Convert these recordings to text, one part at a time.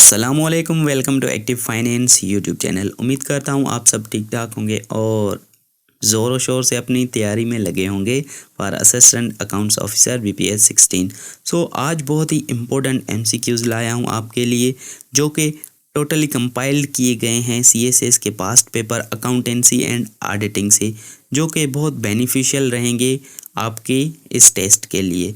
असलकुम, welcome to active finance YouTube channel. उम्मीद करता हूँ आप सब ठीक ठाक होंगे और ज़ोरों शोर से अपनी तैयारी में लगे होंगे for assistant accounts officer BPS 16। आज बहुत ही इम्पोर्टेंट MCQs लाया हूँ आपके लिए, जो कि टोटली कंपाइल्ड किए गए हैं CSS के past paper accountancy and auditing से, जो कि बहुत बेनिफिशियल रहेंगे आपके इस टेस्ट के लिए।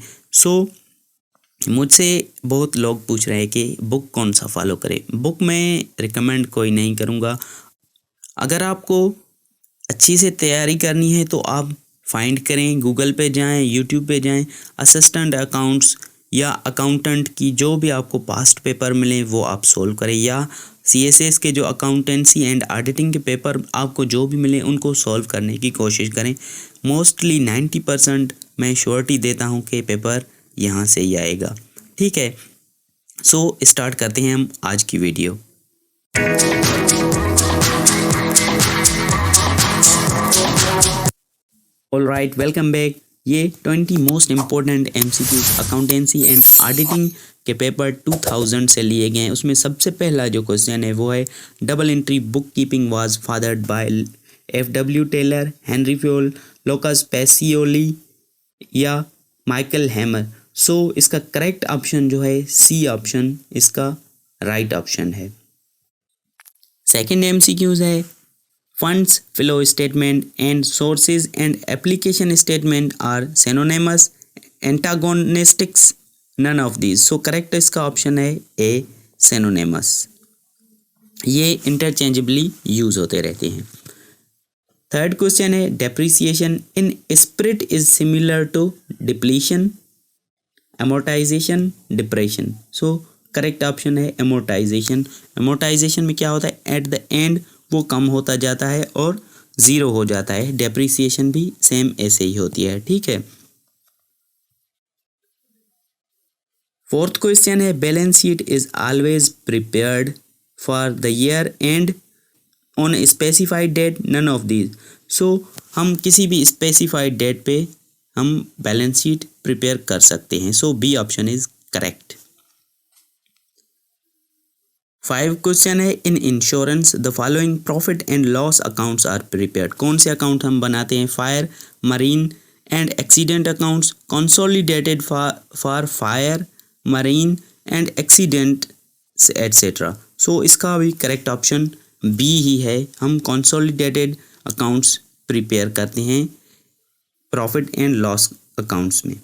मुझसे बहुत लोग पूछ रहे हैं कि बुक कौन सा फॉलो करें। बुक मैं रिकमेंड कोई नहीं करूँगा। अगर आपको अच्छी से तैयारी करनी है तो आप फाइंड करें, गूगल पे जाएं, यूट्यूब पे जाएं, असिस्टेंट अकाउंट्स या अकाउंटेंट की जो भी आपको पास्ट पेपर मिले वो आप सोल्व करें, या CSS के जो अकाउंटेंसी एंड ऑडिटिंग के पेपर आपको जो भी मिले उनको सॉल्व करने की कोशिश करें। मोस्टली 90% मैं श्योरिटी देता हूँ कि पेपर यहाँ से ही आएगा। ठीक है, स्टार्ट करते हैं हम आज की वीडियो। Alright, welcome back. ये 20 most important MCQs accountancy and auditing के पेपर 2000 से लिए गए हैं। उसमें सबसे पहला जो क्वेश्चन है वो है, double entry book keeping was fathered by FW Taylor, Henri Fayol, Lucas Pacioli या माइकल हैमर। इसका करेक्ट ऑप्शन जो है C ऑप्शन इसका राइट ऑप्शन है। सेकंड MCQs है, funds flow statement and sources and application statement are synonymous, antagonistics, none of these. Correct इसका option है A, synonymous. ये इंटरचेंजेबली यूज होते रहते हैं। थर्ड क्वेश्चन है, depreciation in spirit is similar to depletion, amortisation, depression. Correct option है amortisation. Amortisation में क्या होता है, एट द एंड वो कम होता जाता है और ज़ीरो हो जाता है। डेप्रिसिएशन भी सेम ऐसे ही होती है। ठीक है। फोर्थ क्वेश्चन है, balance sheet is always prepared for the year end on specified date, none of these. हम किसी भी स्पेसिफाइड डेट पे हम बैलेंस शीट प्रिपेयर कर सकते हैं। B option is correct. 5 question है, in insurance the following profit and loss accounts are prepared. कौन से अकाउंट हम बनाते हैं, fire, marine and accident accounts, consolidated for fire, marine and accident etcetera. इसका भी करेक्ट ऑप्शन B ही है। हम कंसोलिडेटेड अकाउंट्स प्रिपेयर करते हैं प्रॉफिट एंड लॉस अकाउंट्स में।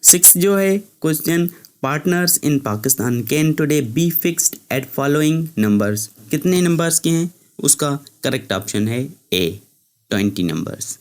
6 जो है question, partners in Pakistan can today be fixed at following numbers. कितने नंबर्स के हैं, उसका करेक्ट ऑप्शन है A, 20 नंबर्स।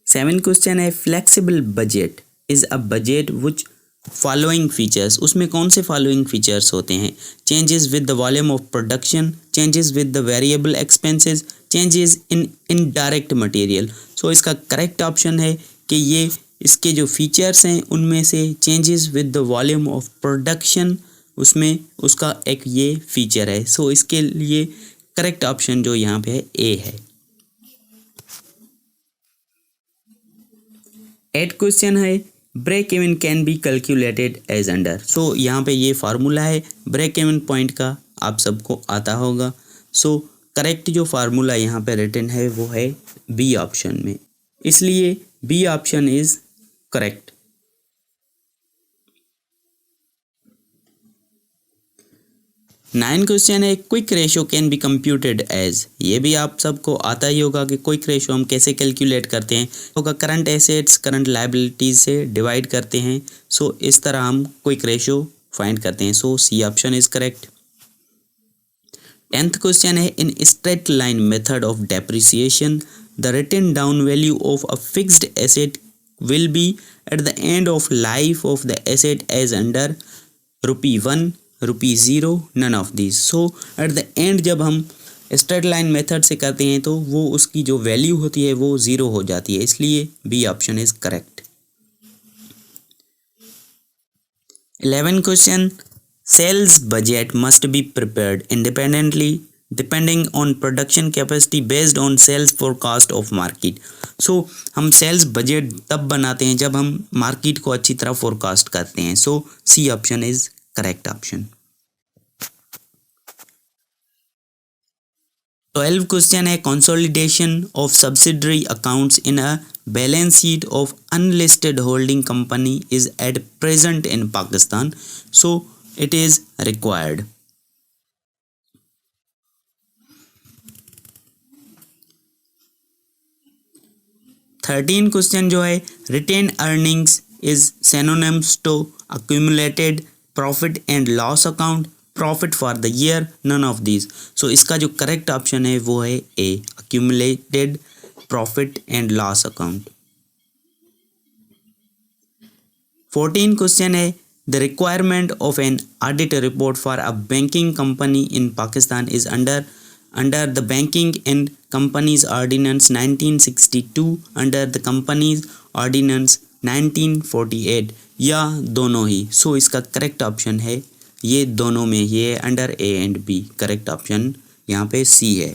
7 क्वेश्चन है, flexible budget is a budget which following features. उसमें कौन से फॉलोइंग फीचर्स होते हैं, changes with the volume of production, changes with the variable expenses, changes in indirect material. इसका करेक्ट ऑप्शन है कि ये इसके जो फीचर्स हैं उनमें से changes with the volume of production, उसमें उसका एक ये फीचर है। इसके लिए करेक्ट ऑप्शन जो यहाँ पे है A है। 8 क्वेश्चन है, break even can be calculated as under. यहाँ पे ये फार्मूला है ब्रेक इवन पॉइंट का, आप सबको आता होगा। करेक्ट जो फार्मूला यहाँ पे रिटन है वो है B ऑप्शन में, इसलिए B option is correct. 9 question है, quick ratio can be computed as. ये भी आप सबको आता ही होगा कि क्विक रेशो हम कैसे कैलकुलेट करते हैं, होगा करंट एसेट्स करंट लायबिलिटीज से डिवाइड करते हैं। इस तरह हम क्विक रेशो फाइंड करते हैं। C option is correct. 10th question है, in straight line method of depreciation the written down value of a fixed asset will be at the end of life of the asset as under ₹1, ₹0, none of these. At the end जब हम straight line method से करते हैं तो वो उसकी जो value होती है वो 0 हो जाती है, इसलिए B option is correct. 11 question, sales budget must be prepared independently depending on production capacity based on sales forecast of market. So हम सेल्स बजट तब बनाते हैं जब हम मार्केट को अच्छी तरह फोरकास्ट करते हैं। So C option is correct option. 12 question है consolidation of subsidiary accounts in a balance sheet of unlisted holding company is at present in Pakistan. So it is required. 13 question जो है retained earnings is synonyms to accumulated profit and loss account, profit for the year, none of these. So इसका जो correct option है वो है A, accumulated profit and loss account. 14 question है the requirement of an audit report for a banking company in Pakistan is under the Banking and Companies Ordinance 1962 under the Companies Ordinance 1948 या दोनों ही। सो इसका correct option है ये दोनों में, ये under A and B. Correct option यहाँ पे सी है।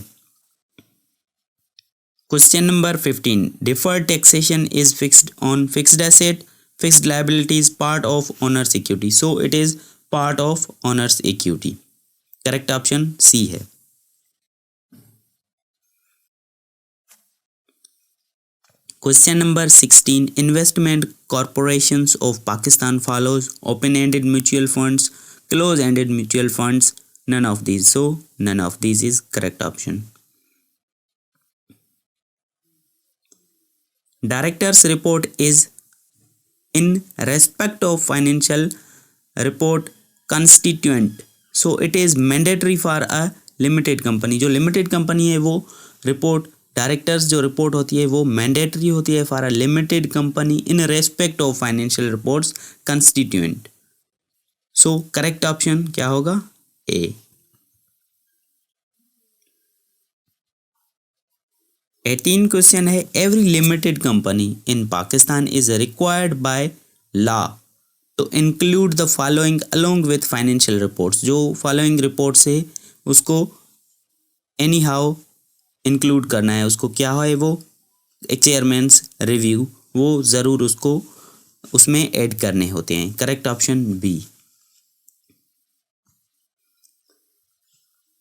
Question number 15 deferred taxation is fixed on fixed asset, fixed liabilities, part of owners equity. So it is part of owners equity. Correct option C है। Question number 16 investment corporations of Pakistan follows open-ended mutual funds, close-ended mutual funds, none of these. So none of these is correct option. Director's report is in respect of financial report constituent. So it is mandatory for a limited company. जो limited company है वो report directors जो report होती है वो mandatory होती है for a limited company in respect of financial reports constituent. So correct option क्या होगा? ए। 18 क्वेश्चन है every limited company in Pakistan is required by law to include the following along with financial reports. जो following reports है उसको any how include करना है, उसको क्या है वो एक चेयरमैन्स रिव्यू, वो ज़रूर उसको उसमें ऐड करने होते हैं। Correct option B.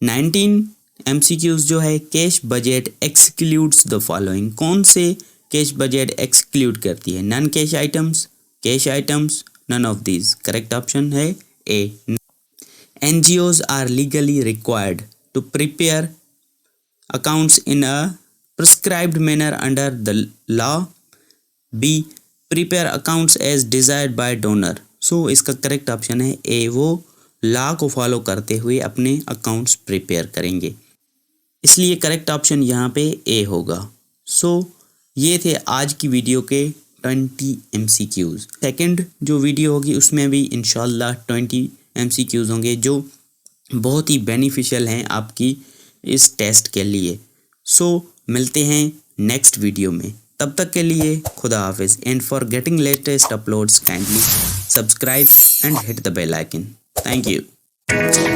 19 एमसीक्यूज जो है cash budget excludes the following. कौन से कैश बजट एक्सक्लूड करती है? Non cash items, cash items, none of these. Correct option है A. NGOs are legally required to prepare accounts in a prescribed manner under the law. B prepare accounts as desired by donor. So इसका correct option है ए, वो law को follow करते हुए अपने accounts prepare करेंगे, इसलिए करेक्ट ऑप्शन यहाँ पे ए होगा। सो ये थे आज की वीडियो के 20 MCQs। सेकंड जो वीडियो होगी उसमें भी इंशाल्लाह 20 MCQs होंगे जो बहुत ही बेनिफिशियल हैं आपकी इस टेस्ट के लिए। सो मिलते हैं नेक्स्ट वीडियो में, तब तक के लिए खुदा हाफिज़। And for getting latest uploads kindly subscribe and hit the bell icon. Thank you.